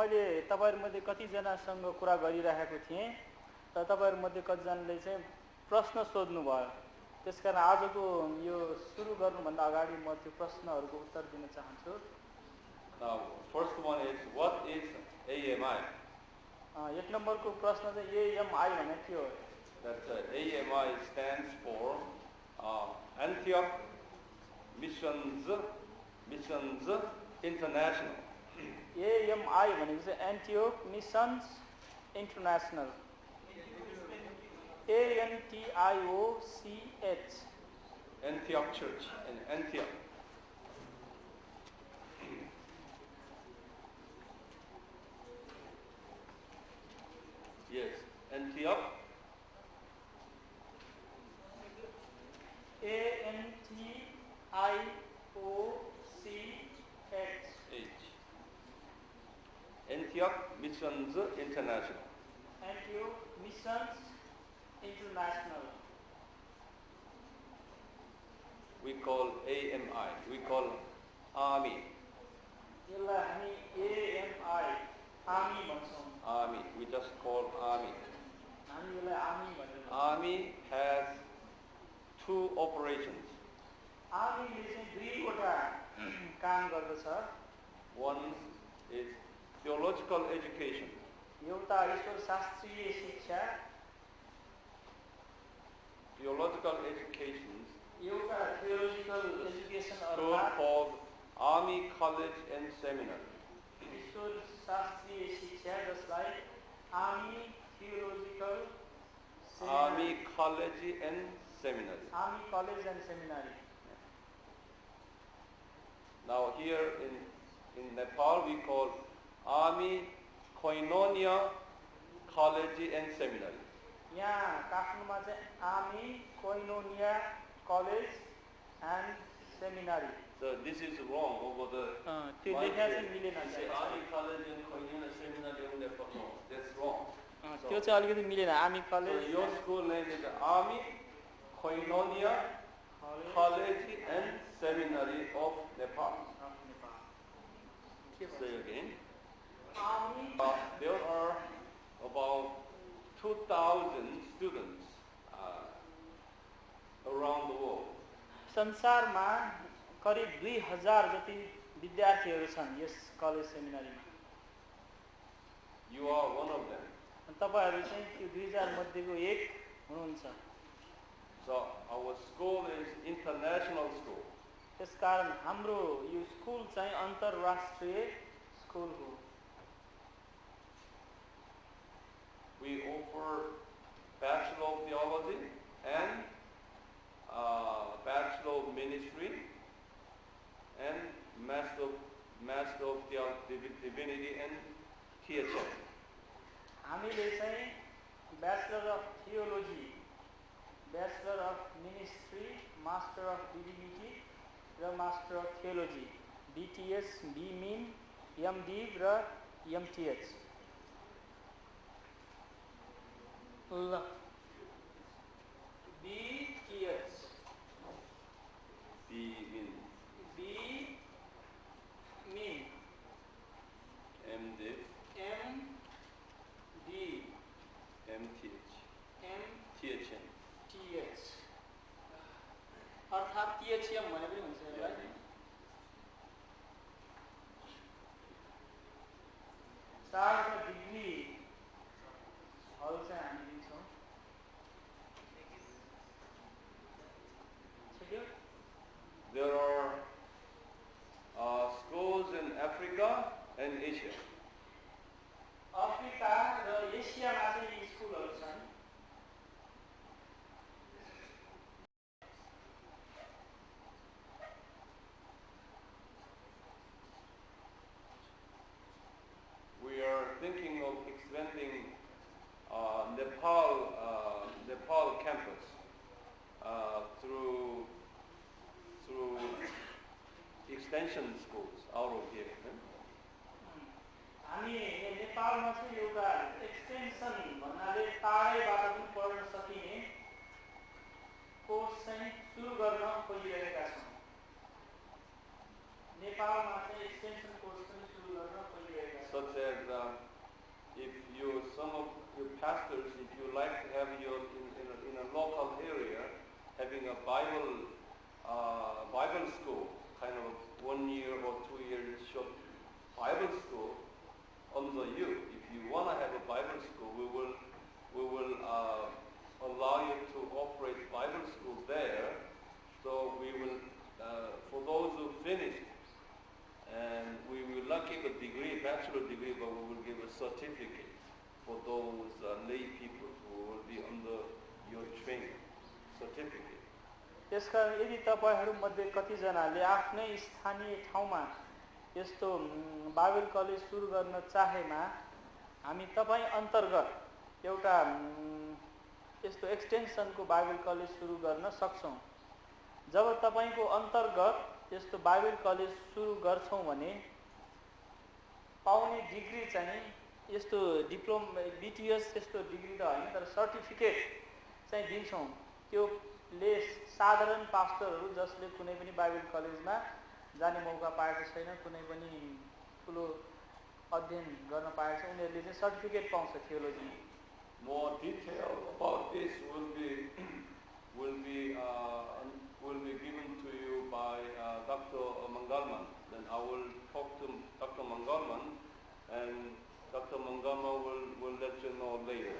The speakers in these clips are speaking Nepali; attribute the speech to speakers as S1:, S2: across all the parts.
S1: मैले तपाईहरुमध्ये कतिजनासँग कुरा गरिरहेको थिएँ र तपाईहरुमध्ये कतिजनाले चाहिँ प्रश्न सोध्नु भयो। त्यसकारण आजको यो सुरु गर्नुभन्दा अगाडि म त्यो प्रश्नहरुको उत्तर दिन चाहन्छु।
S2: Now, first one is, what is AMI?
S1: एक नम्बरको प्रश्न चाहिँ AMI भने के हो?
S2: That AMI stands for Antioch Missions International.
S1: AMI भनेको चाहिँ Antioch Missions International. ANTIOCH.
S2: Antioch Church in Antioch. Yes, Antioch.
S1: ANTIOCH.
S2: Antioch Missions International.
S1: Antioch Missions International.
S2: We call AMI. We call Army.
S1: यसलाई हामी AMI आर्मी भन्छौं।
S2: Army. We just call Army.
S1: हामी यसलाई आर्मी भन्छौं।
S2: Army has two operations.
S1: आर्मीले चाहिँ दुईवटा काम गर्दछ।
S2: One is theological education.
S1: एउटा ईश्वर शास्त्रीय शिक्षा।
S2: Theological educations.
S1: एउटा theological education
S2: School called Army College and Seminary.
S1: ईश्वर शास्त्रीय शिक्षा जसलाई Army Theological
S2: Army College and Seminary.
S1: Army College and Seminary.
S2: Now here in Nepal we call Army Koinonia College and Seminary.
S1: यहाँ काठमाडौँमा चाहिँ Army Koinonia College and Seminary.
S2: So this is wrong over the.
S1: त्यो लेखा चाहिँ मिलेन।
S2: Army College and Koinonia Seminary in Nepal. No, that's wrong.
S1: त्यो चाहिँ अलिकति मिलेन। Army College.
S2: So your school name is Army Koinonia College and Seminary of Nepal. Say again. There are about 2,000 students around the world.
S1: संसारमा करिब 2000 जति विद्यार्थीहरू छन् यस college सेमिनारीमा।
S2: You are one of them.
S1: तपाईहरु चाहिँ त्यो 2000 मध्येको एक हुनुहुन्छ।
S2: So our school is international school.
S1: त्यसकारण हाम्रो यो स्कुल चाहिँ अन्तर्राष्ट्रिय स्कुल हो।
S2: We offer Bachelor of Theology and Bachelor of Ministry and Master of Divinity and THM.
S1: हामीले चाहिँ Bachelor of Theology, Bachelor of Ministry, Master of Divinity र Master of Theology, BTS, BMIN, MDiv र MTH. ल BTS,
S2: BMIN, MDiv, MTH, THM.
S1: अर्थात् THM भने पनि हुन्छ यसलाई। चारवटा डिग्री हल चाहिँ हामी दिन्छौँ।
S2: There are schools in Africa and Asia.
S1: Africa र एसियामा चाहिँ यी स्कुलहरू छन्।
S2: We are thinking of expanding Nepal campus through extension schools out of here.
S1: हामी नेपालमा चाहिँ एउटा एक्सटेन्सन भन्नाले टाढैबाट पनि पढ्न सकिने कोर्स चाहिँ सुरु गर्न खोजिरहेका छौँ। नेपालमा चाहिँ एक्सटेन्सन कोर्स पनि सुरु गर्न खोजिरहेका छौँ।
S2: Such as bachelor degree, but we will give a certificate for those lay people who will be under your training. Certificate.
S1: त्यसकारण यदि तपाईहरुमध्ये कतिजनाले आफ्नै स्थानीय ठाउँमा यस्तो बाइबल कलेज सुरु गर्न चाहेमा हामी तपाई अन्तर्गत एउटा यस्तो एक्सटेन्सनको बाइबल कलेज सुरु गर्न सक्छौं। जब तपाईको अन्तर्गत यस्तो बाइबल कलेज सुरु गर्छौं भने पाउने डिग्री चाहिँ यस्तो डिप्लोमा बीटीएस यस्तो डिग्री त हैन तर सर्टिफिकेट चाहिँ दिन्छौं। त्योले साधारण पास्टरहरु जसले कुनै पनि बाइबल कलेजमा जाने मौका पाएको छैन, कुनै पनि ठूलो अध्ययन गर्न पाएको छ, उनीहरुले चाहिँ सर्टिफिकेट पाउँछ theology.
S2: More detail about this will be given to you by Dr. Mangalman. Then I will talk to Dr. Mangalman, and Dr. Mangalman will let you know later.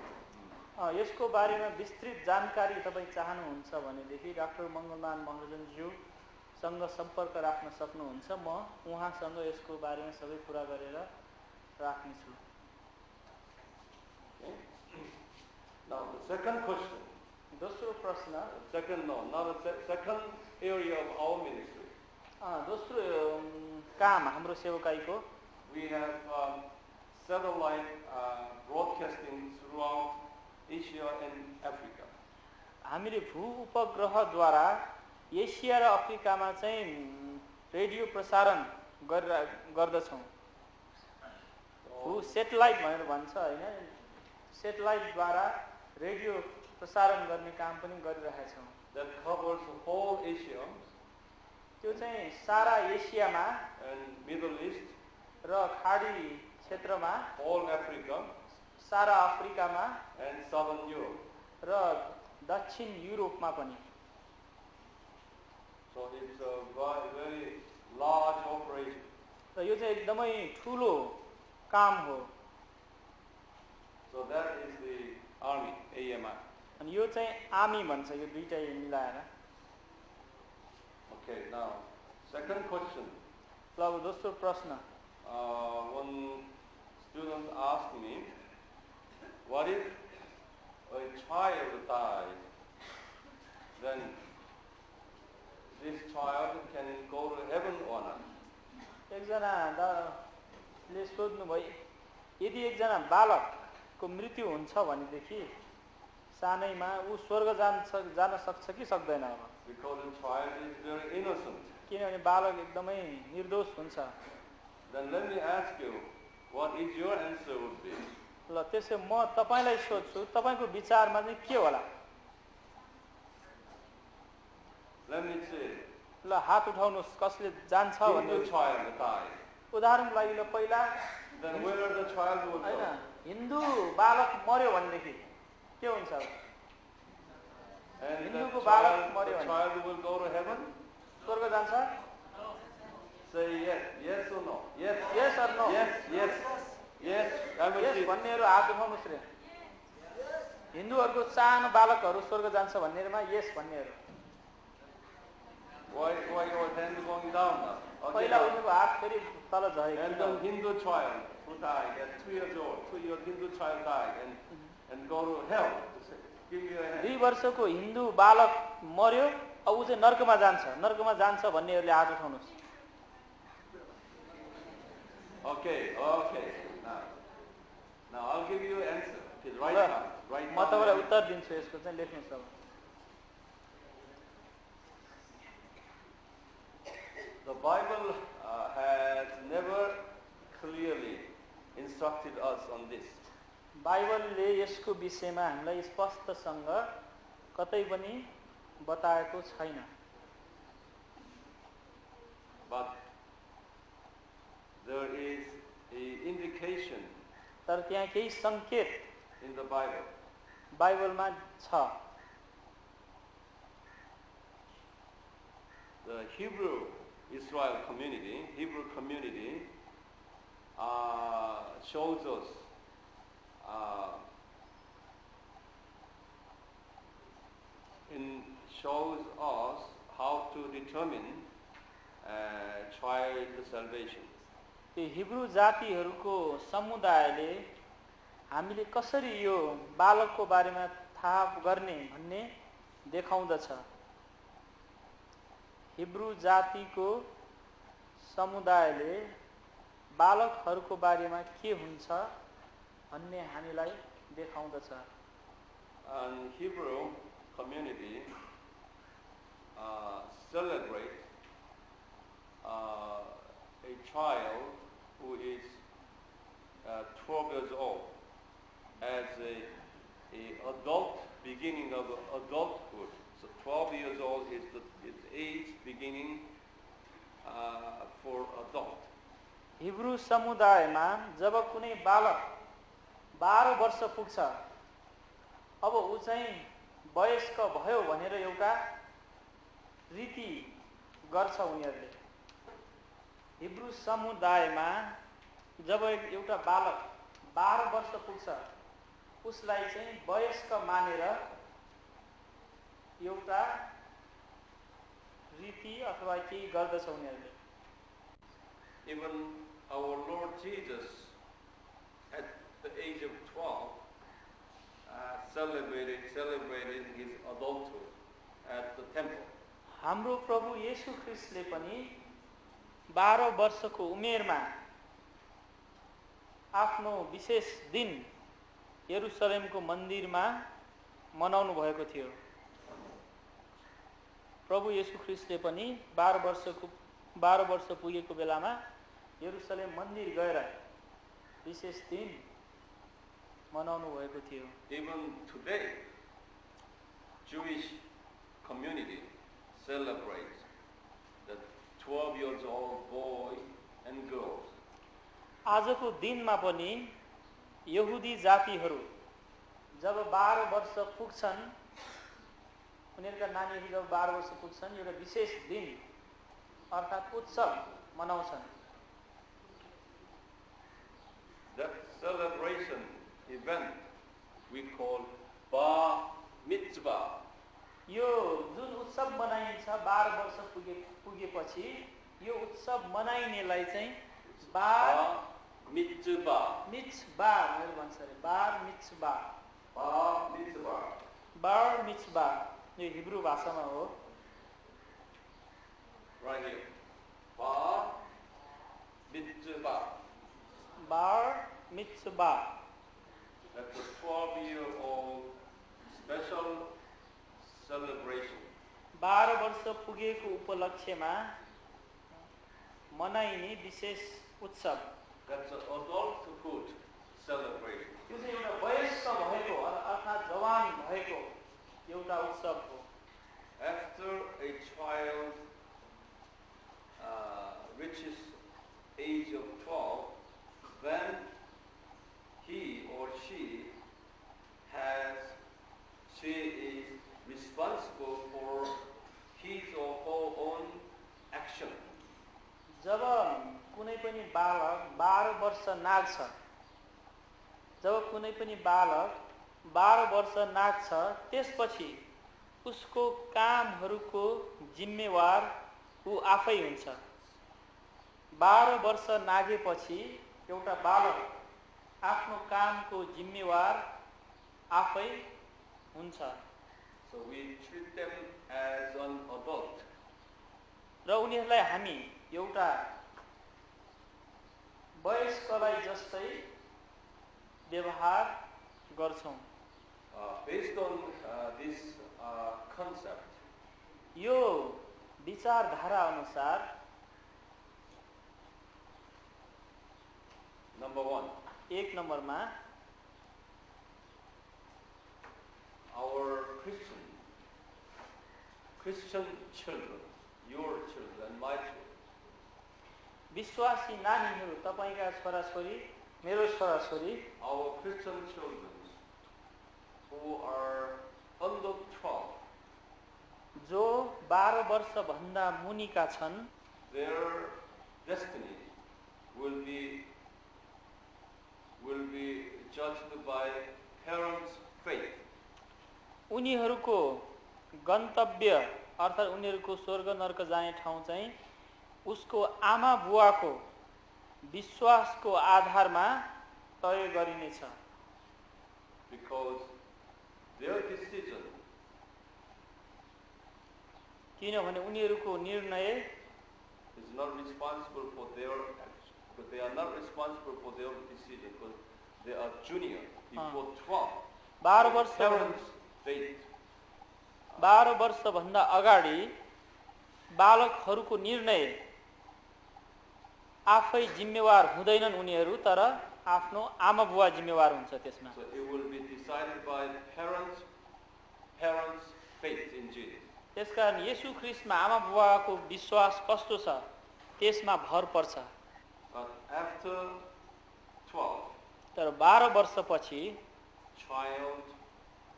S1: यसको बारेमा विस्तृत जानकारी तपाई चाहनुहुन्छ भनेदेखि डाक्टर मंगलमान महाजनज्यू सँग सम्पर्क राख्न सक्नुहुन्छ। म उहाँसँग यसको बारेमा सबै कुरा गरेर राख्ने छु।
S2: Now the second question.
S1: दोस्रो प्रश्न।
S2: Now the second area of our ministry.
S1: दोस्रो काम हाम्रो सेवकाईको।
S2: We have satellite broadcasting throughout Asia and Africa.
S1: हामीले भू उपग्रहद्वारा एसिया र अफ्रिकामा चाहिँ रेडियो प्रसारण गर्दछौं। भू सेटेलाइट भनेर भन्छ हैन, सेटेलाइटद्वारा रेडियो प्रसारण गर्ने काम पनि गरिरहेका छौं।
S2: That covers the whole Asia.
S1: त्यो चाहिँ सारा एसियामा
S2: and Middle East
S1: र खाडी क्षेत्रमा,
S2: all Africa
S1: सारा अफ्रिकामा
S2: and Southern Europe.
S1: र दक्षिण युरोपमा पनि।
S2: So it's a very large operation.
S1: र यो चाहिँ एकदमै ठूलो काम हो।
S2: So that is the army, AMI.
S1: अनि यो चाहिँ आर्मी भन्छ, यो दुईटै मिलाएर।
S2: Okay, now second question.
S1: ल अब दोस्रो प्रश्न।
S2: One student asked me, what if a child dies? Then this child can go to heaven or not?
S1: एकजनाले सोध्नु भयो, यदि एकजना बालकको मृत्यु हुन्छ भनेदेखि सानैमा ऊ स्वर्ग जान सक्छ कि सक्दैन?
S2: Because the child is very innocent.
S1: किनभने बालक एकदमै निर्दोष हुन्छ।
S2: Then let me ask you, what is your answer would be?
S1: ल त्यसै म तपाईलाई सोध्छु, तपाईको विचारमा चाहिँ के होला?
S2: Let me say.
S1: ल हात उठाउनुस्, कसले जान्छ भन्ने।
S2: Hindu child died.
S1: उदाहरणको लागि ल पहिला
S2: Then where the child will go?
S1: हैन, हिन्दू बालक मर्यो भनेदेखि के हुन्छ?
S2: And
S1: हिन्दूको
S2: the
S1: बालक मर्यो भने
S2: child will go to heaven?
S1: स्वर्ग जान्छ?
S2: Say yes. Yes or no? Yes.
S1: Yes or no?
S2: Yes. Yes. Yes. I will
S1: yes
S2: see.
S1: भन्नेहरु हात उठाउनुस् रे। हिन्दूहरुको सानो बालकहरु स्वर्ग जान्छ भन्नेहरुमा यस भन्नेहरु।
S2: Why your hand going down now?
S1: पहिला उनीहरुको हात फेरि तल झरेको।
S2: And the Hindu child who died at 2 years old, 2-year Hindu child died and go to hell. Give you a hand.
S1: 2 वर्षको हिन्दू बालक मर्यो, अब उ चाहिँ नर्कमा जान्छ भन्नेहरुले हात उठाउनुस्।
S2: Okay. Now I'll give you an answer. Please write
S1: ल
S2: down. Write
S1: म तपाईलाई उत्तर दिन्छु, यसको चाहिँ लेख्नुस् अब।
S2: The Bible has never clearly instructed us on this.
S1: बाइबलले यसको विषयमा हामीलाई स्पष्टसँग कतै पनि बताएको छैन।
S2: But there is an indication
S1: तर त्यहाँ केही संकेत
S2: in the Bible.
S1: बाइबलमा छ।
S2: The Hebrew community shows us how to determine child salvation.
S1: त्यो हिब्रू जातिहरूको समुदायले हामीले कसरी यो बालकको बारेमा थाहा गर्ने भन्ने देखाउँदछ। हिब्रू जातिको समुदायले बालकहरूको बारेमा के हुन्छ भन्ने हामीलाई देखाउँदछ।
S2: And Hebrew community celebrate a child who is 12 years old as a adult, beginning of adulthood. So 12 years old is the age beginning for adult.
S1: Hebrew समुदायमा जब कुनै बालक 12 वर्ष पुग्छ, अब ऊ चाहिँ वयस्क भयो भनेर एउटा रीति गर्छ उनीहरूले। हिब्रू समुदायमा जब एउटा बालक 12 वर्ष पुग्छ, उसलाई चाहिँ वयस्क मानेर एउटा रीति अथवा केही गर्दछ उनीहरूले।
S2: Even our Lord Jesus, at the age of 12, celebrated his adulthood at the temple.
S1: हाम्रो प्रभु येशू ख्रीष्टले पनि 12 वर्षको उमेरमा आफ्नो विशेष दिन यरुशलेमको मन्दिरमा मनाउनु भएको थियो। प्रभु येशू ख्रीष्टले पनि 12 वर्ष पुगेको बेलामा यरुशलेम मन्दिर गएर विशेष दिन मनाउनु भएको थियो।
S2: Even today, Jewish community celebrates the 12 years old boy and girls.
S1: आजको दिनमा पनि यहुदी जातिहरू जब 12 वर्ष पुग्छन्, उनीहरूका नानीहरू जब 12 वर्ष पुग्छन्, एउटा विशेष दिन अर्थात् उत्सव मनाउँछन्।
S2: That celebration event we call Bar Mitzvah.
S1: यो जुन उत्सव मनाइन्छ 12 वर्ष पुगेपछि यो उत्सव मनाइनेलाई चाहिँ बार
S2: मिtzvah
S1: भनेर भन्छ अरे। बार मिtzvah यो हिब्रू भाषामा हो।
S2: right here. Bar Mitzvah.
S1: Bar मिtzvah
S2: That's a 12-year-old special celebration.
S1: 12 वर्ष पुगेको उपलक्ष्यमा मनाइने विशेष उत्सव।
S2: That's an adulthood celebration.
S1: यो चाहिँ एउटा वयस्क भएको अर्थात् जवान भएको एउटा उत्सव हो।
S2: After a child reaches age of 12, then he or she is responsible for his or her own action.
S1: जब कुनै पनि बालक 12 वर्ष नाग्छ, जब कुनै पनि बालक 12 वर्ष नाग्छ, त्यसपछि उसको कामहरूको जिम्मेवार ऊ आफै हुन्छ। 12 वर्ष नागेपछि एउटा बालक आफ्नो कामको जिम्मेवार आफै हुन्छ।
S2: So we treat them as an adult.
S1: र उनीहरूलाई हामी एउटा वयस्कलाई जस्तै व्यवहार गर्छौं।
S2: Based on this concept,
S1: यो विचारधारा अनुसार
S2: number one,
S1: एक नम्बरमा
S2: our Christian children, your children and my children,
S1: विश्वासी नानीहरू, तपाईका छोराछोरी, मेरो छोराछोरी,
S2: our Christian children who are under 12,
S1: जो 12 वर्ष भन्दा मुनिका छन्,
S2: their destiny will be judged by parents' faith.
S1: उनीहरूको गन्तव्य अर्थात् उनीहरूको स्वर्ग नर्क जाने ठाउँ चाहिँ उसको आमा बुवाको विश्वासको आधारमा तय गरिनेछ,
S2: because their decision
S1: किनभने उनीहरूको निर्णय
S2: is not responsible for their action, but they are not responsible for their decision because they are junior before 12.
S1: 12 वर्ष
S2: Parents' faith.
S1: 12 वर्षभन्दा अगाडि बालकहरूको निर्णय आफै जिम्मेवार हुँदैनन् उनीहरू, तर आफ्नो आमा बुवा जिम्मेवार हुन्छ त्यसमा।
S2: So it will be decided by parents' faith in Jesus.
S1: त्यसकारण येशू ख्रीष्टमा आमा बुवाको विश्वास कस्तो छ त्यसमा भर पर्छ।
S2: But after 12,
S1: तर 12 वर्षपछि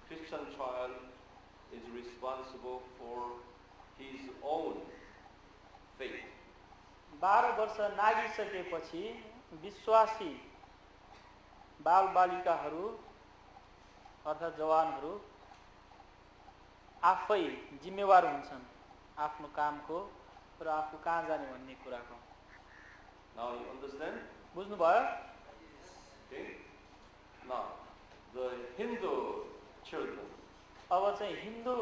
S2: Christian child is responsible for his own faith.
S1: 12 वर्ष नागिसकेपछि विश्वासी बालबालिकाहरू अर्थात् जवानहरू आफै जिम्मेवार हुन्छन् आफ्नो कामको र आफू कहाँ जाने भन्ने कुराको।
S2: Now you understand?
S1: बुझ्नुभयो?
S2: Okay. Now the Hindu children,
S1: अब चाहिँ हिन्दू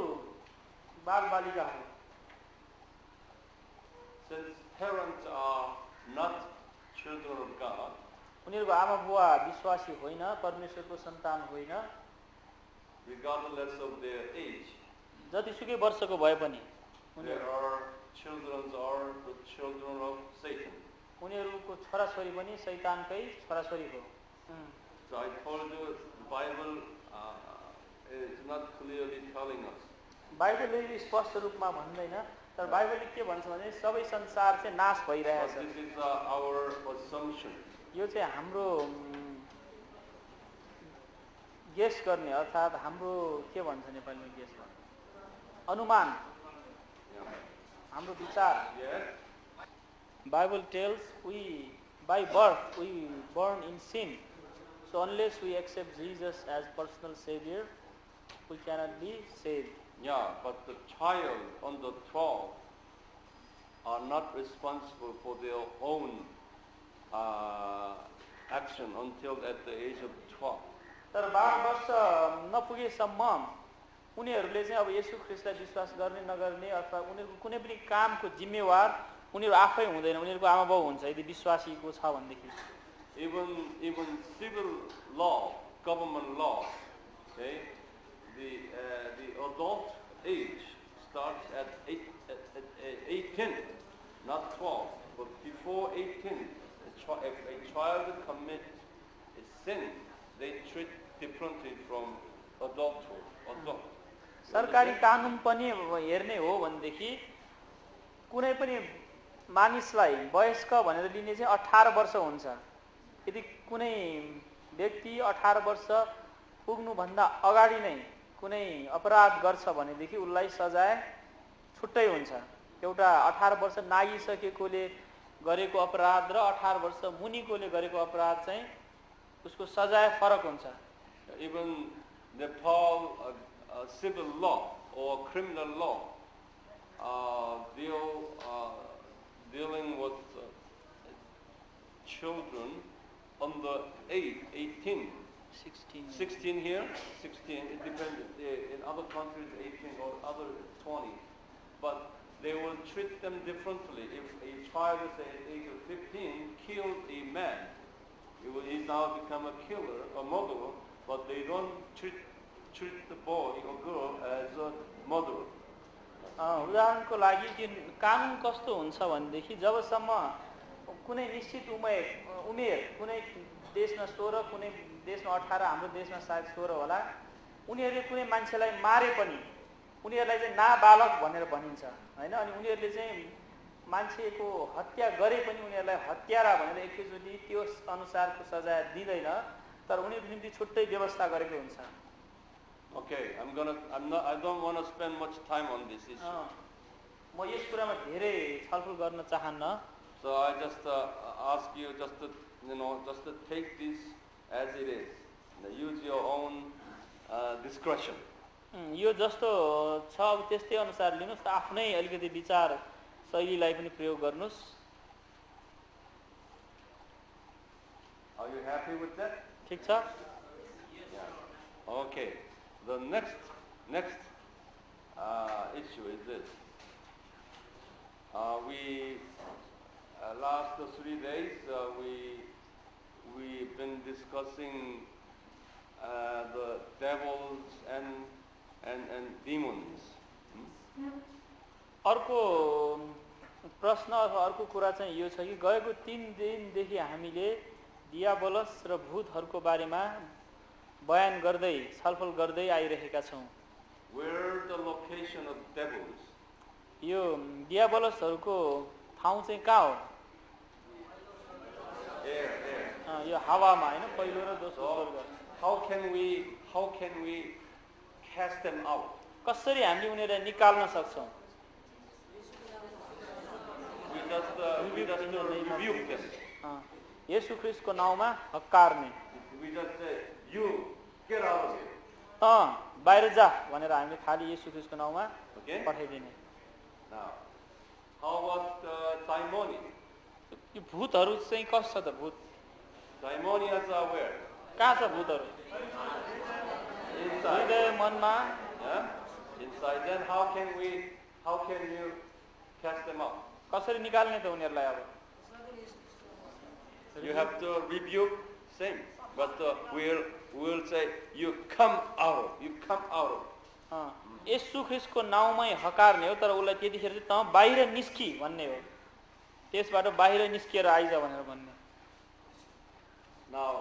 S1: बालबालिकाहरू,
S2: since parents are not children of God,
S1: उनीहरूको आमा बुवा विश्वासी होइन, परमेश्वरको सन्तान होइन,
S2: regardless of their age,
S1: जतिसुकै वर्षको भए पनि
S2: they are the children of Satan.
S1: उनीहरूको छोराछोरी पनि शैतानकै छोराछोरी हो।
S2: So I told you the Bible is not clearly telling us.
S1: बाइबलले स्पष्ट रूपमा भन्दैन, तर बाइबलले के भन्छ भने सबै संसार चाहिँ नाश भइरहेछ।
S2: But this is our assumption.
S1: यो चाहिँ हाम्रो गेस गर्ने अर्थात् हाम्रो के भन्छ नेपालीमा गेस गर्ने अनुमान, हाम्रो विचार।
S2: Yes.
S1: Bible tells we by birth we born in sin, so unless we accept Jesus as personal savior we cannot be saved.
S2: Yeah, but the child under 12 are not responsible for their own action until at the age of 12.
S1: तर 12 वर्ष नपुगेसम्म उनीहरूले चाहिँ अब येशू ख्रीष्टलाई विश्वास गर्ने नगर्ने अथवा उनीहरूको कुनै पनि कामको जिम्मेवार उनीहरू आफै हुँदैन, उनीहरूको आमा बाउ हुन्छ यदि विश्वासीको छ भनेदेखि।
S2: Even civil law, government law, okay, the adult age starts at 18, not 12, but before 18, if a child commits a sin, they treat differently from adulthood.
S1: सरकारी कानुन पनि हेर्ने हो भनेदेखि कुनै पनि मानिसलाई वयस्क भनेर लिने चाहिँ 18 वर्ष हुन्छ। यदि कुनै व्यक्ति 18 वर्ष पुग्नुभन्दा अगाडि नै कुनै अपराध गर्छ भनेदेखि उसलाई सजाय छुट्टै हुन्छ। एउटा 18 वर्ष नागिसकेकोले गरेको अपराध र 18 वर्ष मुनिकोले गरेको अपराध चाहिँ उसको सजाय फरक हुन्छ।
S2: Even Nepal civil law or criminal law dealing with children under 18, 16 here, 16, it depends, in other countries 18 or other 20, but they will treat them differently. If a child is at the age of 15 killed a man, he now become a killer, a murderer, but they don't treat the boy or girl as a murderer.
S1: उदाहरणको लागि कि कानुन कस्तो हुन्छ भनेदेखि जबसम्म कुनै निश्चित उमेर कुनै देशमा 16 कुनै देशमा 18 हाम्रो देशमा सायद 16 होला, उनीहरूले कुनै मान्छेलाई मारे पनि उनीहरूलाई चाहिँ नाबालक भनेर भनिन्छ हैन। अनि उनीहरूले चाहिँ मान्छेको हत्या गरे पनि उनीहरूलाई हत्यारा भनेर एकैचोटि त्यो अनुसारको सजाय दिँदैन, तर उनीहरूको निम्ति छुट्टै व्यवस्था गरेको हुन्छ।
S2: Okay, I don't want to spend much time on this issue.
S1: म यस कुरामा धेरै छलफल गर्न चाहन्न।
S2: So I just ask you just to take this as it is. Use your own discretion.
S1: यो जस्तो छ अब त्यस्तै अनुसार लिनुस्, आफ्नै अलिकति विचार शैलीलाई पनि प्रयोग गर्नुस्।
S2: Are you happy with that?
S1: ठिक छ?
S2: Okay. The next issue is this. We last 3 days we've been discussing the devils and demons.
S1: अर्को प्रश्न अथवा अर्को कुरा चाहिँ यो छ कि गएको 3 दिनदेखि हामीले दियाबलस र भूतहरूको बारेमा बयान गर्दै छलफल गर्दै आइरहेका छौं.
S2: Where the location of devils?
S1: यो दियाबलसहरूको ठाउँ चाहिँ कहाँ हो?
S2: Air.
S1: यो हावामा हैन, पहिलो र दोस्रो स्वर्ग.
S2: How can we cast them out?
S1: कसरी हामीले उनीहरूलाई निकाल्न सक्छौं?
S2: We just rebuke them.
S1: Yeshu ख्रीष्टको नाउँमा हक्कारने.
S2: We just say, you get out of here.
S1: बाहिर जा भनेर हामीले खाली येशू ख्रीष्टको नाउँमा
S2: Okay?
S1: पठाइदिने.
S2: Now, how about daimoni?
S1: यो भूतहरू चाहिँ कस्तो छ त? भूत
S2: Daimonias are where?
S1: कहाँ छ भूतहरू?
S2: Inside.
S1: हृदय मनमा.
S2: Yeah? Inside. Then how can you cast them out?
S1: कसरी निकाल्ने त उनीहरूलाई? अब
S2: You have to rebuke, same. But we'll say, you come out. You come out.
S1: येशू ख्रीष्टको नाउँमै हकारने हो, तर उसलाई त्यतिखेर चाहिँ त बाहिर निस्की भन्ने हो. त्यसबाट बाहिर निस्किएर आइज भनेर भन्ने.
S2: Now,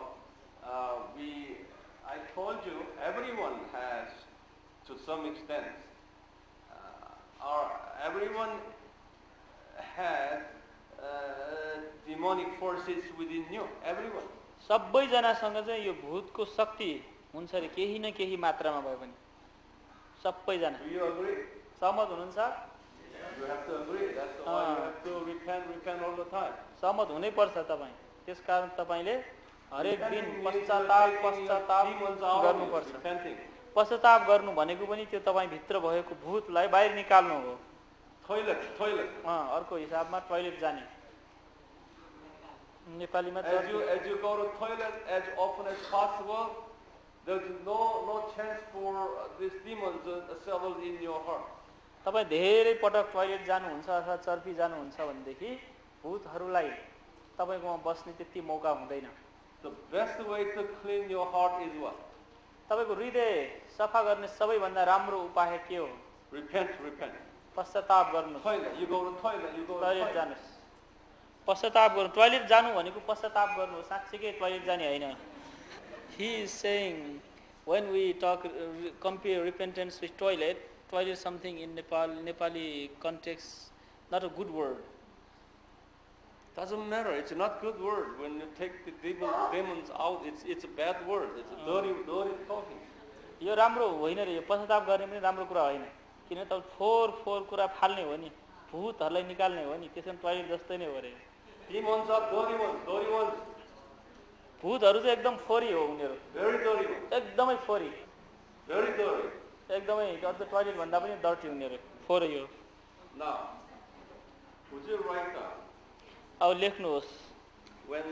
S2: I told you, everyone has, to some extent, everyone has demonic forces within you. Everyone.
S1: सबैजनासँग चाहिँ यो भूतको शक्ति हुन्छ रे, केही न केही मात्रामा भए पनि. सबैजना.
S2: Do you agree?
S1: सहमत हुनुहुन्छ?
S2: You have to agree. That's why you have to repent all the time.
S1: सहमत हुनै पर्छ तपाईँ. त्यसकारण तपाईले हरेक दिन पश्चाताप गर्नुपर्छ. पश्चाताप गर्नु भनेको पनि त्यो तपाईँ भित्र भएको भूतलाई बाहिर निकाल्नु हो.
S2: Toilet.
S1: अर्को हिसाबमा टोयलेट जाने. नेपालीमा
S2: as you go to toilet as often as possible, there's no chance for these demons to settle in your heart.
S1: तपाईँ धेरै पटक टोयलेट जानुहुन्छ अथवा चर्पी जानुहुन्छ भनेदेखि भूतहरूलाई तपाईकोमा बस्ने त्यति मौका हुँदैन.
S2: The best way to clean your heart is what?
S1: तपाईको हृदय सफा गर्ने सबैभन्दा राम्रो उपाय के हो?
S2: Repent.
S1: पश्चाताप गर्नु.
S2: Toilet. You go to toilet.
S1: Toilet जानुस्. पश्चाताप गर्नु. टोयलेट जानु भनेको पश्चाताप गर्नु हो, साच्चै टोयलेट जाने हैन. He is saying when we compare repentance with toilet is something in Nepali context not a good word.
S2: Doesn't matter. It's not good word. When you take the demons out, it's a bad word. It's a dirty talking.
S1: यो राम्रो होइन रे. यो पश्चाताप गर्ने पनि राम्रो कुरा होइन. किन त फोर कुरा फाल्ने हो नि, भूतहरूलाई निकाल्ने हो नि. त्यसैले टोयलेट जस्तै नै हो रे.
S2: Demons are dirty ones.
S1: भूतहरू चाहिँ एकदम फोरी हो उनीहरू.
S2: Very dirty ones.
S1: एकदमै फोरी.
S2: Very dirty.
S1: एकदमै अझ टोयलेट भन्दा पनि डर्टी उनीहरू. फोरी हो.
S2: Now, would you write down?
S1: अब लेख्नुहोस्.
S2: When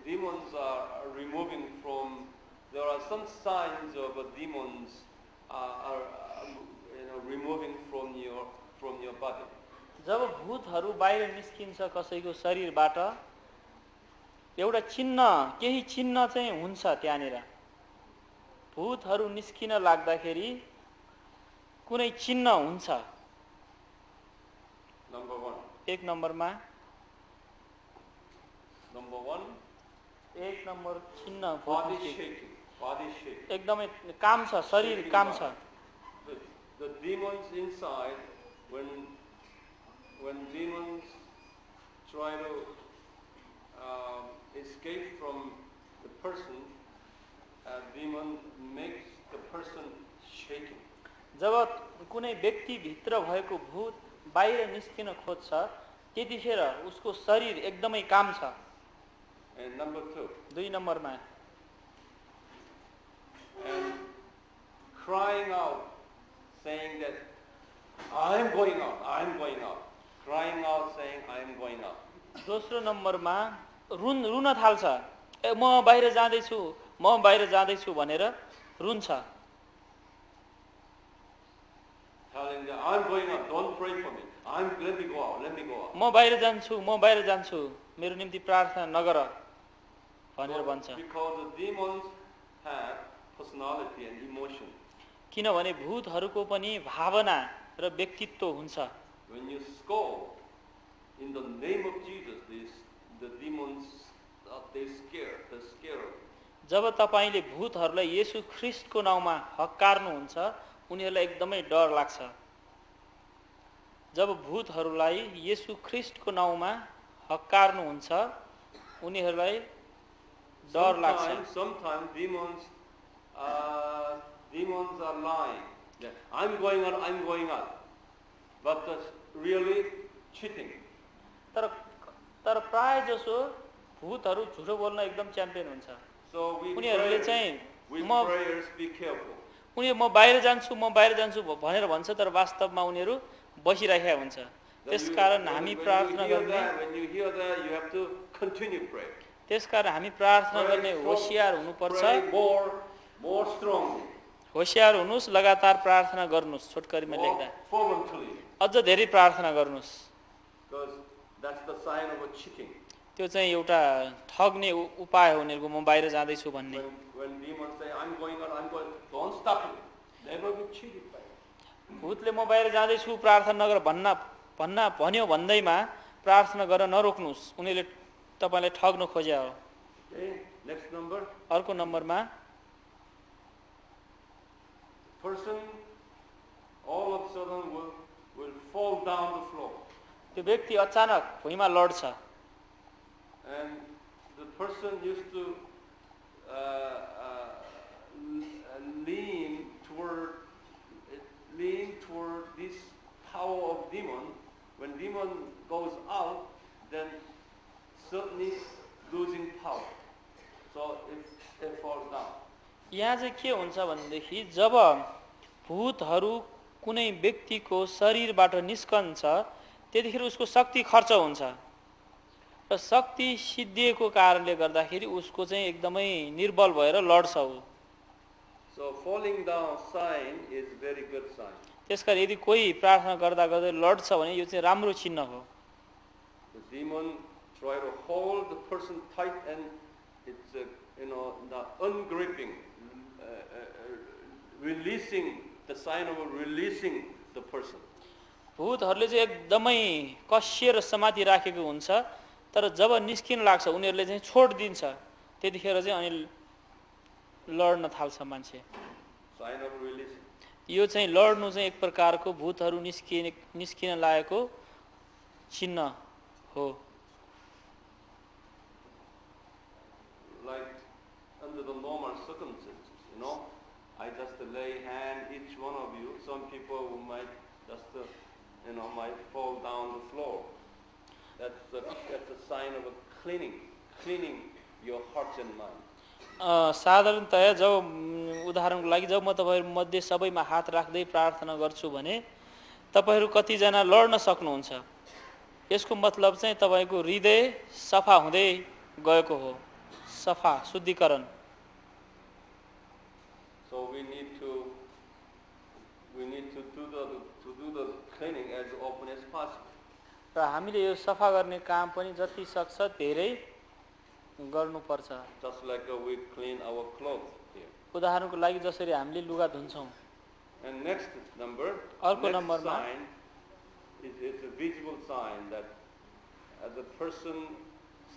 S2: demons are removing from, there are some signs of demons are removing from your body.
S1: जब भूतहरू बाहिर निस्किन्छ कसैको शरीरबाट, एउटा केही चिन्ह चाहिँ हुन्छ त्यहाँनिर. भूतहरू निस्किन लाग्दाखेरि कुनै चिन्ह हुन्छ.
S2: Number 1.
S1: एक नम्बरमा.
S2: Number 1.
S1: एक नम्बर चिन्ह
S2: Body shaking.
S1: एकदमै काम छ, शरीर काम छ.
S2: The demons inside, when demons try to escape from the person, a demon makes the person shaking.
S1: जब कुनै व्यक्ति भित्र भएको भूत बाहिर निस्किन खोज्छ, त्यतिखेर उसको शरीर एकदमै काम छ.
S2: And number 2.
S1: 2 नम्बरमा.
S2: And crying out, saying that I am going out, I am going out. Crying out, saying, I am going out.
S1: दोस्रो नम्बरमा रुन थाल्छ, ए म बाहिर जाँदैछु, म बाहिर जाँदैछु भनेर रुन्छ।
S2: Telling them, I am going out, don't pray for me. Let me go out, let me go out.
S1: म बाहिर जान्छु, मेरो निम्ति प्रार्थना नगर भनेर भन्छ।
S2: Because the demons have personality and emotion.
S1: किनभने भूतहरूको पनि भावना र व्यक्तित्व हुन्छ।
S2: When you scold in the name of Jesus, the demons, they're scared.
S1: जब तपाईले भूतहरूलाई येशू ख्रीष्टको नाउँमा हक्कार्नुहुन्छ, उनीहरूलाई एकदमै डर लाग्छ। जब भूतहरूलाई येशू ख्रीष्टको नाउँमा हक्कार्नुहुन्छ, उनीहरूलाई डर लाग्छ।
S2: Sometimes demons are lying. Yeah, I'm going out. But that's really cheating.
S1: तर प्राय जसो भूतहरू झुटो बोल्न एकदम च्याम्पियन हुन्छ।
S2: So we prayers be careful.
S1: उनीहरू म बाहिर जान्छु भनेर भन्छ, तर वास्तवमा उनीहरू बसिरहेका हुन्छ। त्यसकारण हामी प्रार्थना गर्ने,
S2: when you hear that, you have to continue pray.
S1: त्यसकारण हामी प्रार्थना गर्ने होशियार हुनुपर्छ।
S2: More strongly.
S1: होशियार हुनुस्, लगातार प्रार्थना गर्नुस्। छोटकरीमा लेख्दा अझ धेरै प्रार्थना गर्नुस्।
S2: Because that's the sign of a cheating.
S1: त्यो चाहिँ एउटा ठग्ने उपाय हो उनीहरूको, म बाहिर जाँदैछु भन्ने।
S2: When demons say, I'm going out, don't stop it. They're going to be cheated by it.
S1: भूतले म बाहिर जाँदैछु प्रार्थना नगर भन्यो भन्दैमा प्रार्थना गर्न नरोक्नुस्, उनीहरूले तपाईलाई ठग्न खोज्या हो।
S2: Next number.
S1: अर्को नम्बरमा
S2: person all of a sudden will fall down the floor.
S1: त्यो व्यक्ति अचानक भुइँमा लड्छ।
S2: And the person used to lean toward this power of demon. When demon goes out, then certainly losing power. So it falls down.
S1: यहाँ चाहिँ के हुन्छ भनेदेखि जब भूतहरू कुनै व्यक्तिको शरीरबाट निस्कन्छ, त्यतिखेर उसको शक्ति खर्च हुन्छ र शक्ति सिद्धिएको कारणले गर्दाखेरि उसको चाहिँ एकदमै निर्बल भएर लड्छ उ।
S2: So falling down sign is very good sign.
S1: त्यसकारण यदि कोही प्रार्थना गर्दा गर्दै लड्छ भने यो चाहिँ राम्रो चिन्ह हो।
S2: The demon try to hold the person tight and it's the ungripping, releasing, the sign of releasing the person.
S1: भूतहरूले चाहिँ एकदमै कसिएर समाति राखेको हुन्छ, तर जब निस्किन लाग्छ उनीहरूले चाहिँ छोड्दिन्छ, त्यतिखेर चाहिँ अनि लड्न थाल्छ मान्छे।
S2: Sign of releasing.
S1: यो चाहिँ लड्नु चाहिँ एक प्रकारको भूतहरू निस्किन लागेको चिन्ह हो।
S2: Like under the normal circumstances, I just lay hand each one of you. Some people who might just might fall down the floor. That's a sign of a cleaning your hearts and mind.
S1: साधारणतया जब उदाहरणको लागि जब म तपाईहरु मध्ये सबैमा हात राख्दै प्रार्थना गर्छु भने तपाईहरु कतिजना लड्न सक्नुहुन्छ, यसको मतलब चाहिँ तपाईको हृदय सफा हुँदै गएको हो, सफा शुद्धिकरण।
S2: So we need to do the cleaning as often as possible.
S1: र हामीले यो सफा गर्ने काम पनि जति सक्छ धेरै गर्नुपर्छ।
S2: Just like we clean our clothes here.
S1: उदाहरणको लागि जसरी हामीले लुगा धुन्छौं।
S2: And next number,
S1: अर्को नम्बरमा
S2: sign is a visible sign that the person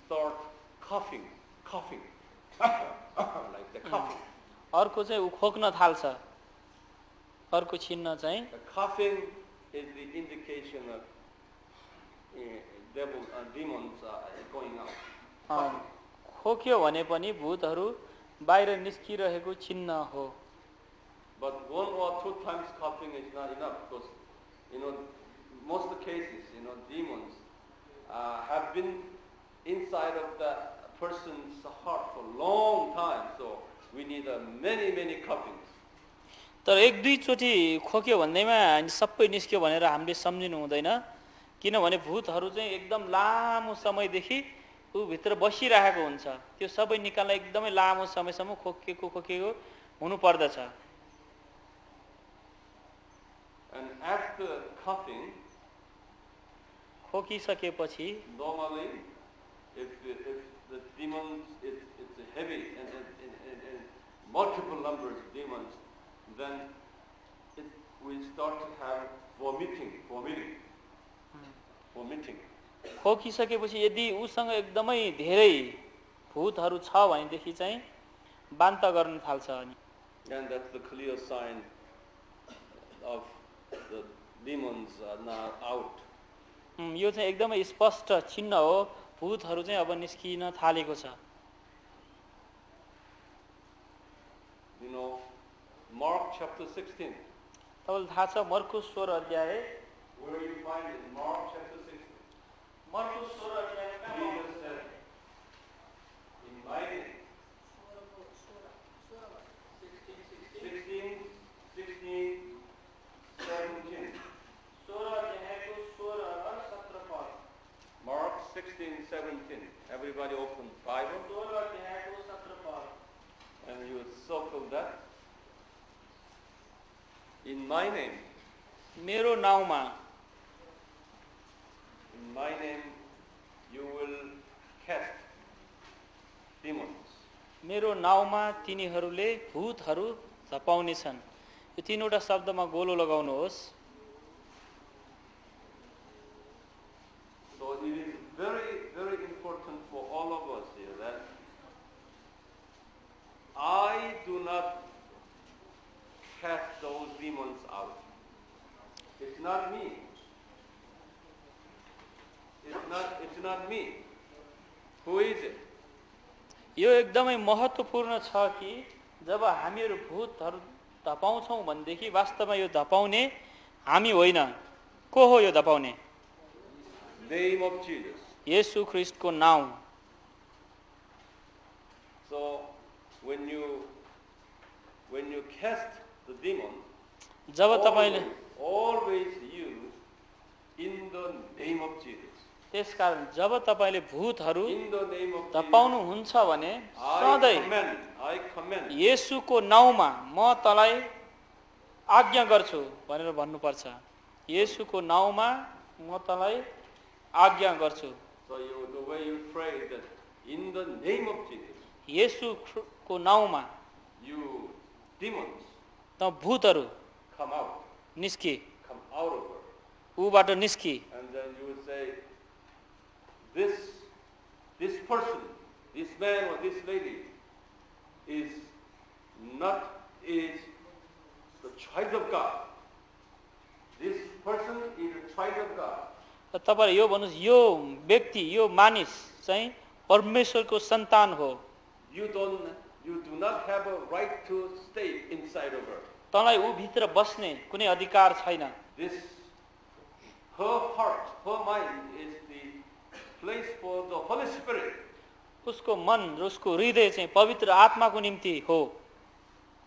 S2: start coughing like the coughing.
S1: अर्को चाहिँ उ खोक्न थाल्छ। अर्को चिन्ह चाहिँ
S2: The coughing is the indication of demons going out.
S1: खोक्यो भने पनि भूतहरू बाहिर निस्किरहेको चिन्ह हो।
S2: But 1 or 2 times coughing is not enough because most of the cases demons have been inside of the person's heart for a long time, so we need many coughings.
S1: तर एक दुईचोटि खोक्यो भन्दैमा अनि सबै निस्क्यो भनेर हामीले सम्झिनु हुँदैन, किनभने भूतहरू चाहिँ एकदम लामो समयदेखि ऊ भित्र बसिरहेको हुन्छ। त्यो सबै निकाल्न एकदमै लामो समयसम्म खोकिएको हुनु पर्दछ।
S2: And after coughing,
S1: खोकिसकेपछि
S2: normally, if the demons, it's heavy and multiple numbers of demons, then we start to have vomiting.
S1: खोकिसकेपछि यदि उसँग एकदमै धेरै भूतहरू छ भनेदेखि चाहिँ बान्ता गर्न थाल्छ। अनि
S2: And that's the clear sign of the demons are now out.
S1: यो चाहिँ एकदमै स्पष्ट चिन्ह हो, भूतहरू चाहिँ अब निस्किन थालेको छ।
S2: You know, Mark chapter 16.
S1: तपाईँलाई थाहा छ मर्कुस 16 अध्याय,
S2: Where you find it? Mark chapter 16.
S1: मर्कुस 16 अध्यायमा
S2: Jesus said, in my name, 16, 17.
S1: 16 अध्यायको 16 र 17 पद।
S2: Mark 16, 17. Everybody open Bible
S1: 16 अध्यायको 17 पद।
S2: and you will circle that. In my name,
S1: मेरो नाउँमा,
S2: in my name, you will cast demons.
S1: मेरो नाउँमा तिनीहरूले भूतहरू झपाउनेछन्। यो तीनवटा शब्दमा गोलो लगाउनुहोस्।
S2: So it is very, very important for all of us here that I do not cast those demons out. It's not me. It's not me. Who is it?
S1: यो एकदमै महत्त्वपूर्ण छ कि जब हामीहरू भूतहरू धपाउँछौँ भनेदेखि वास्तवमा यो धपाउने हामी होइन। को हो यो धपाउने?
S2: Name of Jesus.
S1: येशू ख्रीष्टको नाउँ।
S2: So when you cast the demon,
S1: जब तपाईले
S2: always use in the name of Jesus.
S1: त्यसकारण जब तपाईले भूतहरू
S2: In the name of Jesus.
S1: धपाउनु हुन्छ भने सधैँ
S2: I command.
S1: येशूको नाउँमा म तँलाई आज्ञा गर्छु भनेर भन्नुपर्छ। येशूको नाउँमा म तँलाई आज्ञा गर्छु।
S2: So the way you pray that in the name of Jesus,
S1: येशूको नाउँमा
S2: you demons
S1: त भूतहरू
S2: come out of her.
S1: ऊबाट निस्की।
S2: And then you would say, this person, this man or this lady is the child of God. This person is a child of God.
S1: तपाईले यो भन्नुस् यो व्यक्ति यो मानिस चाहिँ परमेश्वरको सन्तान हो।
S2: You do not have a right to stay inside of her.
S1: तँलाई ऊ भित्र बस्ने कुनै अधिकार छैन।
S2: Her heart, her mind is the place for the Holy Spirit.
S1: उसको मन र उसको हृदय चाहिँ पवित्र आत्माको निम्ति हो।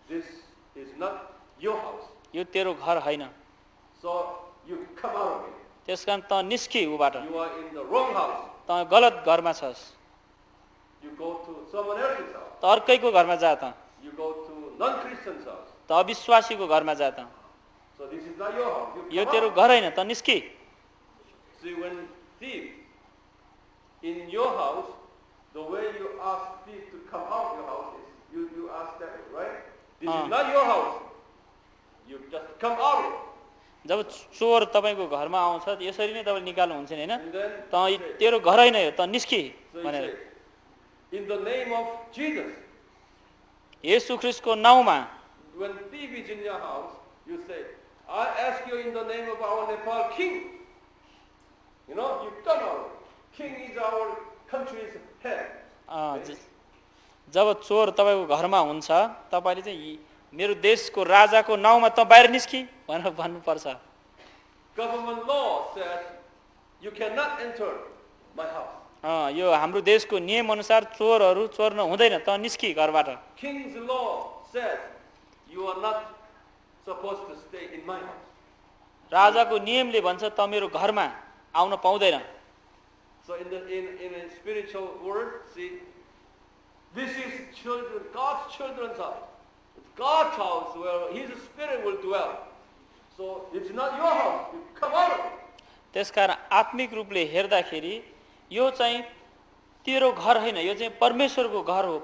S2: This is not your house.
S1: यो तेरो घर होइन।
S2: So you come out of it.
S1: त्यसकारण त निस्की ऊबाट।
S2: You are in the wrong house.
S1: त गलत घरमा छस्।
S2: You go to someone else's house.
S1: त अर्कैको घरमा जा त।
S2: You go to non-Christian's house.
S1: त अविश्वासीको घरमा जा त।
S2: So this is not your house. You
S1: यो
S2: come
S1: तेरो
S2: out.
S1: घर होइन, त निस्की।
S2: See, when thief in your house, the way you ask thief to come out of your house is you ask them, right? This is not your house. You just come out of it.
S1: जब चोर तपाईको घरमा आउँछ यसरी नै तपाईले निकाल्नुहुन्छ नि हैन?
S2: And then
S1: त तेरो घर होइन यो, त निस्की
S2: so you
S1: भनेर।
S2: say, in the name of Jesus.
S1: Yeshu ख्रीष्टको नाउँमा
S2: When thief is in your house, you say, I ask you in the name of our Nepal king. You know, you come out. King is our country's head.
S1: जब चोर तपाईको घरमा हुन्छ तपाईले चाहिँ मेरो देशको राजाको नाउँमा त बाहिर निस्की भनेर भन्नुपर्छ।
S2: Government law says you cannot enter my house.
S1: यो हाम्रो देशको नियम अनुसार चोरहरू चोर्न हुँदैन, त निस्की घरबाट।
S2: King's law says you are not supposed to stay in my house.
S1: राजाको नियमले भन्छ त मेरो घरमा आउन पाउँदैन।
S2: So in a spiritual word, see, this is children, God's children's house. It's God's house where His Spirit will dwell. So it's not your house. You come out of it.
S1: त्यसकारण आत्मिक रूपले हेर्दाखेरि यो चाहिँ तेरो घर होइन, यो चाहिँ परमेश्वरको घर हो,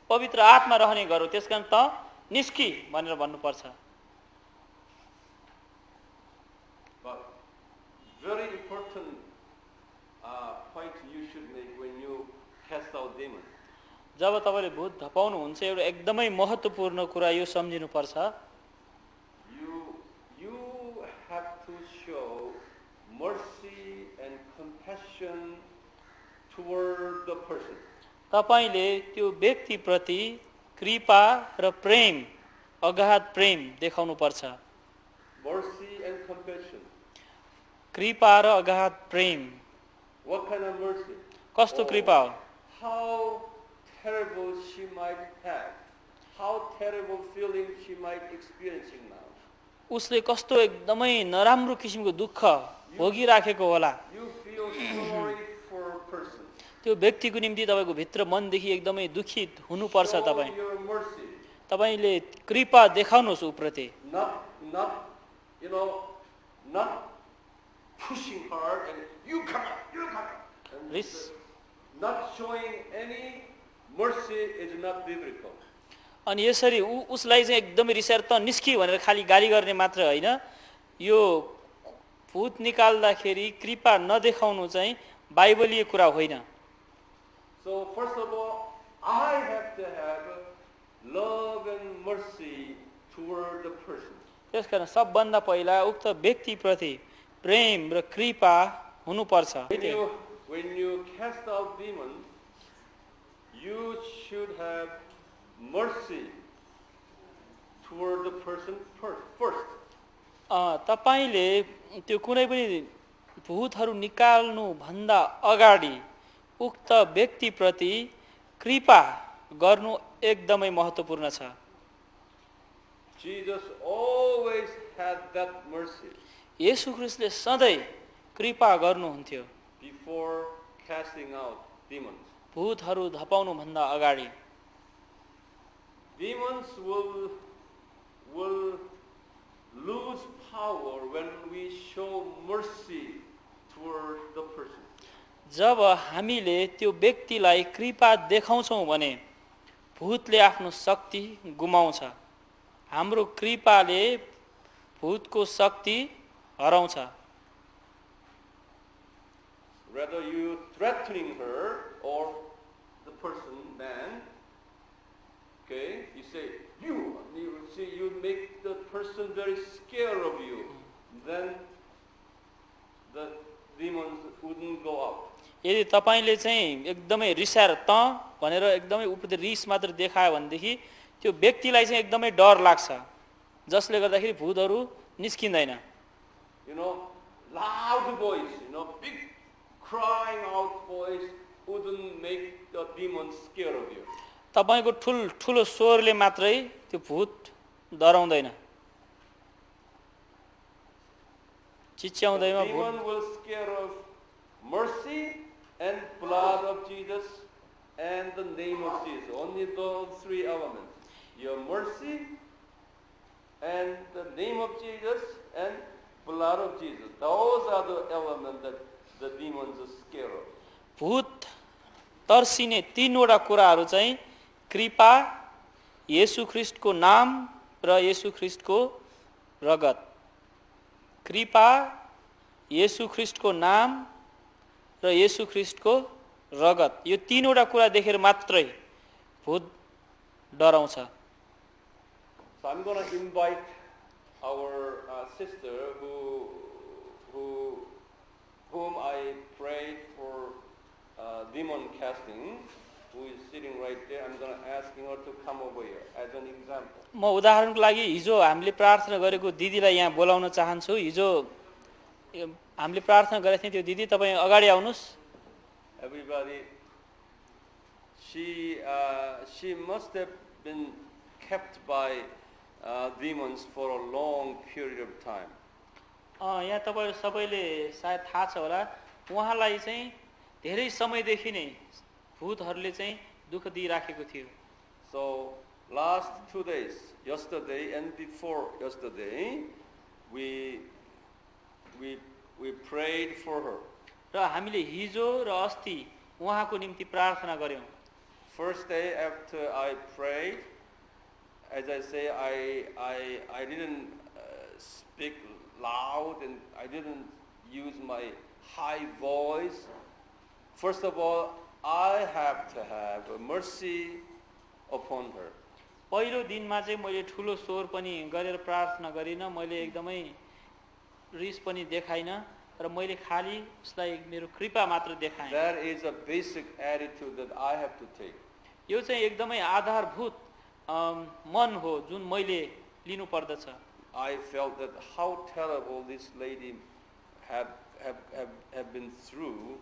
S1: पवित्र आत्मा रहने घर हो। त्यसकारण त निस्की भनेर भन्नुपर्छ।
S2: But very important point you should make when you cast out demons.
S1: जब तपाईले भूत धपाउनुहुन्छ एउटा एकदमै महत्त्वपूर्ण कुरा यो सम्झिनुपर्छ।
S2: You have to show mercy and compassion toward the person.
S1: तपाईले त्यो व्यक्तिप्रति कृपा र प्रेम, अगाध प्रेम देखाउनु पर्छ।
S2: Mercy and compassion.
S1: कृपा र अगाध प्रेम।
S2: What kind of mercy?
S1: कस्तो कृपा हो?
S2: How terrible she might have. How terrible feeling she might experiencing now.
S1: उसले कस्तो एकदमै नराम्रो किसिमको दुःख भोगिराखेको होला।
S2: You feel sorry for a person.
S1: त्यो व्यक्तिको निम्ति तपाईको भित्र मनदेखि एकदमै दुखित हुनुपर्छ। तपाईँ
S2: Show your mercy.
S1: तपाईले कृपा देखाउनुहोस् उप्रति।
S2: Not pushing hard and you come out. And not showing any mercy is not biblical.
S1: अनि यसरी उसलाई चाहिँ एकदमै रिसाएर त निस्की भनेर खाली गाली गर्ने मात्र होइन, यो भूत निकाल्दाखेरि कृपा नदेखाउनु चाहिँ बाइबलीय कुरा होइन।
S2: So first of all, I have to have love and mercy toward the person.
S1: त्यसकारण सबभन्दा पहिला उक्त व्यक्तिप्रति प्रेम र कृपा हुनुपर्छ।
S2: When you cast out demons, you should have mercy toward the person first.
S1: तपाईले त्यो कुनै पनि भूतहरू निकाल्नु भन्दा अगाडि उक्त व्यक्तिप्रति कृपा गर्नु एकदमै महत्त्वपूर्ण छ।
S2: Jesus always had that mercy
S1: येशू ख्रीष्टले सधैँ कृपा गर्नुहुन्थ्यो
S2: before casting out demons.
S1: भूतहरू धपाउनु भन्दा अगाडि।
S2: Demons will lose power when we show mercy toward the person.
S1: जब हामीले त्यो व्यक्तिलाई कृपा देखाउँछौँ भने भूतले आफ्नो शक्ति गुमाउँछ। हाम्रो कृपाले भूतको शक्ति हराउँछ।
S2: Rather you threatening her or the person, man, okay, you say, you make the person very scared of you, then the demons wouldn't go out.
S1: यदि तपाईले चाहिँ एकदमै रिसाएर त भनेर एकदमै उप्रति रिस मात्र देखायो भनेदेखि त्यो व्यक्तिलाई चाहिँ एकदमै डर लाग्छ, जसले गर्दाखेरि भूतहरू निस्किँदैन।
S2: Loud voice, big crying out voice wouldn't make the demons scared of you.
S1: तपाईको ठुलो स्वरले मात्रै त्यो भूत डराउँदैन। चिच्याउँदैमा
S2: demon will scare of mercy and blood of Jesus and the name of Jesus. Only those three elements. Your mercy and the name of Jesus and blood of Jesus. Those are the elements that the demons are scared of.
S1: भूत तर्सिने तीनवटा कुराहरू चाहिँ कृपा, येशू ख्रीष्टको नाम र येशू ख्रीष्टको रगत। कृपा, येशू ख्रीष्टको नाम र येशू ख्रीष्टको रगत, यो तीनवटा कुरा देखेर मात्रै भूत डराउँछ।
S2: So I'm going to invite our sister whom I prayed for demon casting, who is sitting right there. I'm going to ask her to come over here as an example.
S1: म उदाहरणको लागि हिजो हामीले प्रार्थना गरेको दिदीलाई यहाँ बोलाउन चाहन्छु। हिजो हामीले प्रार्थना गरेको थियौँ, त्यो दिदी तपाईँ अगाडि आउनुहोस्।
S2: Everybody, she must have been kept by demons for a long period of time.
S1: यहाँ तपाईँ सबैले सायद थाहा छ होला उहाँलाई चाहिँ धेरै समयदेखि नै भूतहरूले चाहिँ दुःख दिइराखेको थियो.
S2: So last 2 days, yesterday and before yesterday, we prayed for her.
S1: र हामीले हिजो र अस्ति उहाँको निम्ति प्रार्थना गर्यौं.
S2: First day after I prayed, as I say, I didn't speak loud and I didn't use my high voice. First of all, I have to have mercy upon her.
S1: पहिलो दिनमा चाहिँ मैले ठुलो स्वर पनि गरेर प्रार्थना गरिन, मैले एकदमै रिस पनि देखाइन र मैले खाली उसलाई मेरो कृपा मात्र देखाएँ.
S2: That is a basic attitude that I have to take.
S1: यो चाहिँ एकदमै आधारभूत मन हो जुन मैले लिनु पर्दछ.
S2: I felt that how terrible this lady have been through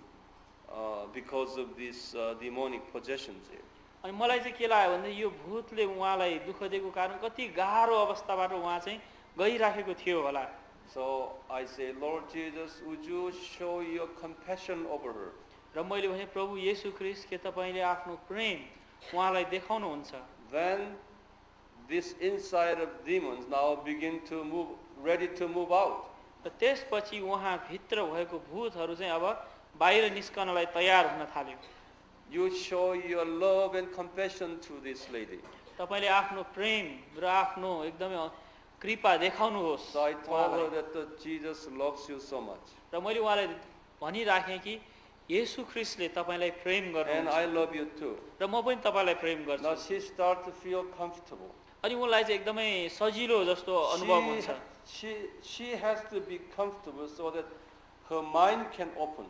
S2: because of these demonic possessions here.
S1: अनि मलाई चाहिँ के लाग्यो भने यो भूतले उहाँलाई दुःख दिएको कारण कति गाह्रो अवस्थाबाट उहाँ चाहिँ गइराखेको थियो होला.
S2: So I say, Lord Jesus, would you show your compassion over her?
S1: र मैले भने प्रभु येशू ख्रीष्ट के तपाईले आफ्नो प्रेम उहाँलाई देखाउनुहुन्छ.
S2: Then this inside of demons now begin to move, ready to move out.
S1: र त्यसपछि उहाँ भित्र भएको भूतहरू चाहिँ अब बाहिर निस्कनलाई तयार हुन थाल्यो.
S2: You show your love and compassion to this lady.
S1: तपाईले आफ्नो प्रेम र आफ्नो एकदमै कृपा देखाउनुहोस्.
S2: So I told her that Jesus loves you so much.
S1: र मैले उहाँलाई भनिराखेँ कि येशू ख्रीष्टले तपाईलाई प्रेम गर्नुहुन्छ.
S2: And I love you too.
S1: र म पनि तपाईलाई प्रेम गर्छु.
S2: Now she starts to feel comfortable.
S1: अनि उनलाई चाहिँ एकदमै सजिलो जस्तो अनुभव हुन्छ.
S2: She has to be comfortable so that her mind can open.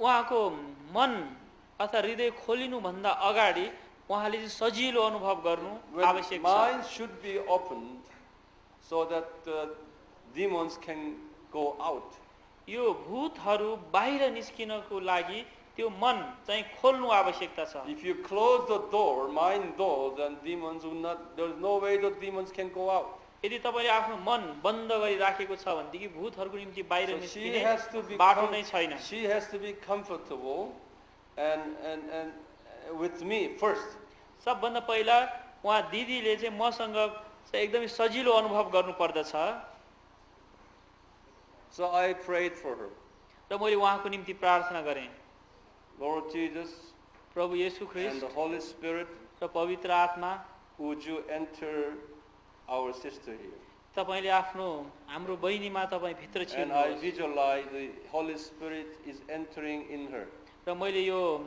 S1: उहाँको मन अथवा हृदय खोलिनु भन्दा अगाडि उहाँले चाहिँ सजिलो अनुभव गर्नु आवश्यक छ.
S2: Mind should be opened so that demons can go out.
S1: यो भूतहरू बाहिर निस्किनको लागि त्यो मन चाहिँ खोल्नु आवश्यकता छ.
S2: If you close the door, mind door, then demons will not. There is no way the demons can go out.
S1: यदि तपाईले आफ्नो मन बन्द गरिराखेको छ भनेदेखि भूतहरूको निम्ति बाहिर
S2: So
S1: निस्किने बाटो नै छैन.
S2: she has to be comfortable and with me first.
S1: सबभन्दा पहिला उहाँ दिदीले चाहिँ मसँग चाहिँ एकदमै सजिलो अनुभव गर्नु पर्दछ.
S2: So I prayed for her.
S1: र मैले उहाँको निम्ति प्रार्थना गरेँ.
S2: Lord Jesus,
S1: प्रभु येशू
S2: and
S1: ख्रीष्ट
S2: the Holy Spirit,
S1: र पवित्र आत्मा,
S2: would you enter our sister here?
S1: तपाईले आफ्नो हाम्रो बहिनीमा तपाई भित्र
S2: And I
S1: छिर्नुहोस्.
S2: visualize the Holy Spirit is entering in her.
S1: र मैले यो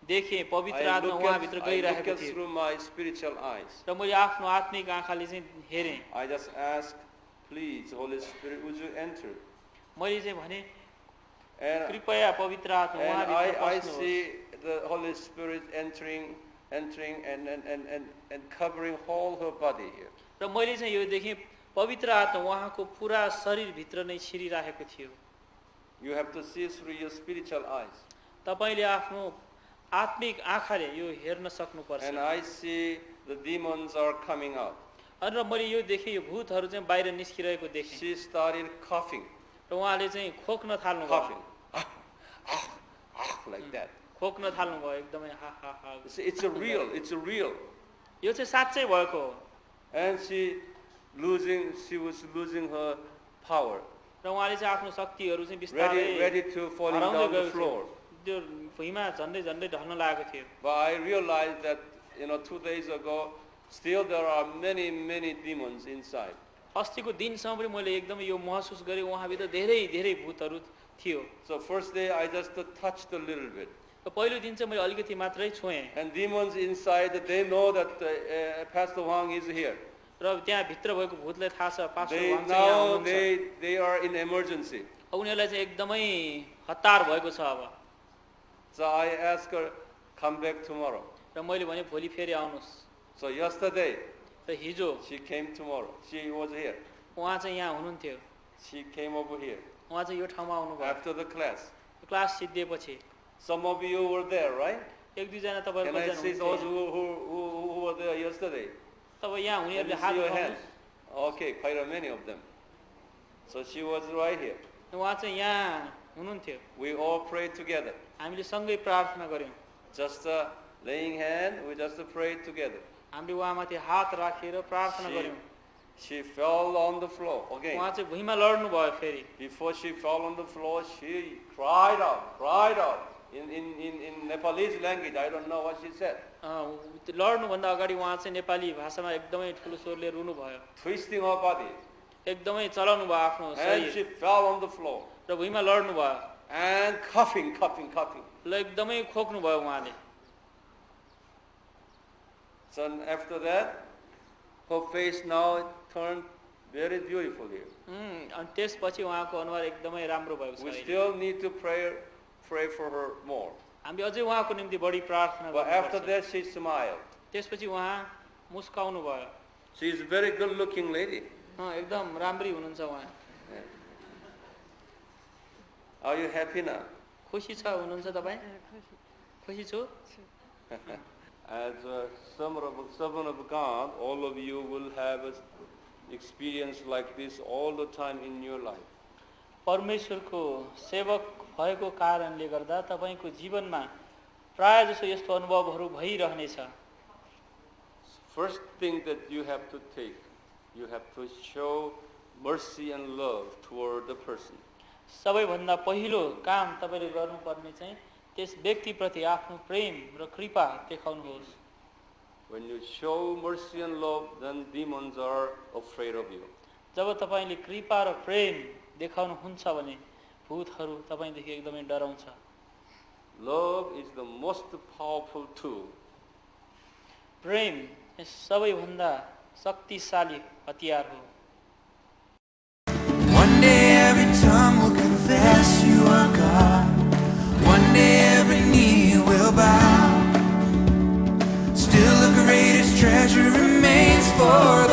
S1: देखेँ पवित्र
S2: I
S1: आत्मा
S2: look
S1: उहाँभित्र
S2: at
S1: गइरहेको थियो.
S2: through my spiritual eyes.
S1: र मैले आफ्नो आत्मिक आँखाले चाहिँ हेरेँ.
S2: I just ask, please, Holy Spirit, would you enter?
S1: मैले चाहिँ भने
S2: And
S1: कृपया पवित्र आत्मा उहाँभित्र
S2: I
S1: पस्नुहोस्.
S2: see the Holy Spirit entering and covering all her body here.
S1: र मैले चाहिँ यो देखेँ पवित्र आत्मा उहाँको पुरा शरीरभित्र नै छिरिरहेको थियो.
S2: You have to see through your spiritual eyes.
S1: तपाईले आफ्नो आत्मिक आँखाले यो हेर्न सक्नुपर्छ.
S2: And I see the demons are coming out.
S1: र मैले यो देखेँ यो भूतहरू चाहिँ बाहिर निस्किरहेको देखेँ.
S2: She started coughing.
S1: र उहाँले चाहिँ खोक्न थाल्नु भयो.
S2: Coughing. Like that.
S1: खोक्न थाल्नु भयो एकदमै हा हा हा.
S2: It's a real.
S1: यो चाहिँ साँच्चै भएको हो.
S2: And she was losing her power.
S1: र उहाँले चाहिँ आफ्नो शक्तिहरू चाहिँ बिस्तारै
S2: Ready to falling down the floor.
S1: त्यो भुइँमा झन्डै झन्डै ढल्न लागेको थियो.
S2: But I realized that 2 days ago, still there are many demons inside.
S1: अस्तिको दिनसम्म पनि मैले एकदमै यो महसुस गरेँ उहाँभित्र धेरै धेरै भूतहरू थियो.
S2: So first day I just touched a little bit.
S1: र पहिलो दिन चाहिँ मैले अलिकति मात्रै छुएँ.
S2: And demons inside, they know that Pastor Wang is here.
S1: र त्यहाँ भित्र भएको भूतलाई थाहा छ पास्टर वाङ चाहिँ यहाँ
S2: Now
S1: हुनुहुन्छ.
S2: they are in emergency.
S1: उनीहरूलाई चाहिँ एकदमै हतार भएको छ अब.
S2: So I asked her, come back tomorrow.
S1: र मैले भने भोलि फेरि आउनुहोस्.
S2: So yesterday,
S1: र हिजो
S2: she came tomorrow. She was here.
S1: उहाँ चाहिँ यहाँ हुनुहुन्थ्यो.
S2: She came over here.
S1: उहाँ चाहिँ यो ठाउँमा आउनुभयो.
S2: After the class.
S1: क्लास सिद्धिएपछि.
S2: Some of you were there, right?
S1: एक दुईजना तपाईँहरू
S2: Can I see those
S1: हुनुहुन्थ्यो.
S2: who were there yesterday?
S1: तपाईँ यहाँ
S2: Let me
S1: हुनेहरूले
S2: see
S1: हात
S2: your
S1: उठाउनुहोस्.
S2: hands. Okay, quite a many of them. So she was right here.
S1: उहाँ चाहिँ यहाँ हुनुहुन्थ्यो.
S2: We all prayed together.
S1: हामीले सँगै प्रार्थना गऱ्यौँ.
S2: Just laying hand, we just prayed together.
S1: हामीले उहाँमाथि हात राखेर प्रार्थना गऱ्यौँ.
S2: She fell on the floor again.
S1: उहाँ चाहिँ भुइँमा लड्नु भयो फेरि.
S2: Before she fell on the floor, she cried out in Nepalese language. I don't know what she said.
S1: लड्नुभन्दा अगाडि उहाँ चाहिँ नेपाली भाषामा एकदमै ठुलो स्वरले रुनु भयो.
S2: Twisting her body.
S1: एकदमै चलाउनु भयो आफ्नो
S2: And
S1: शरीर
S2: she fell on the floor.
S1: र भुइँमा लड्नु भयो.
S2: And coughing.
S1: ल एकदमै खोक्नु भयो उहाँले.
S2: So after that, her face now turned very beautiful here.
S1: अनि त्यसपछि उहाँको अनुहार एकदमै राम्रो भएको छ.
S2: We still need to pray for her more.
S1: हामीले अझै उहाँको निम्ति बढी प्रार्थना
S2: But after
S1: गर्नुपर्छ.
S2: that, she smiled.
S1: त्यसपछि उहाँ मुस्काउनु भयो.
S2: She is a very good-looking lady.
S1: एकदम राम्री हुनुहुन्छ उहाँ.
S2: Are you happy now?
S1: खुसी छ हुनुहुन्छ तपाईँ? खुसी छु.
S2: As a servant of God, all of you will have an experience like this all the time in your life.
S1: परमेश्वरको सेवक भएको कारणले गर्दा तपाईको जीवनमा प्राय जसो यस्तो अनुभवहरू भइरहनेछ.
S2: First thing that you have to take, you have to show mercy and love toward the person.
S1: सबैभन्दा पहिलो काम तपाईले गर्नुपर्ने चाहिँ त्यस व्यक्तिप्रति आफ्नो प्रेम र कृपा देखाउनुहोस्.
S2: When you show mercy and love, then demons are afraid of you.
S1: जब तपाईले कृपा र प्रेम देखाउनुहुन्छ भने भूतहरू तपाईदेखि एकदमै डराउँछ.
S2: Love is the most powerful tool.
S1: प्रेम सबैभन्दा शक्तिशाली हतियार हो.
S3: One day every tongue will confess you are God. One day every knee will bow. Still the greatest treasure remains for the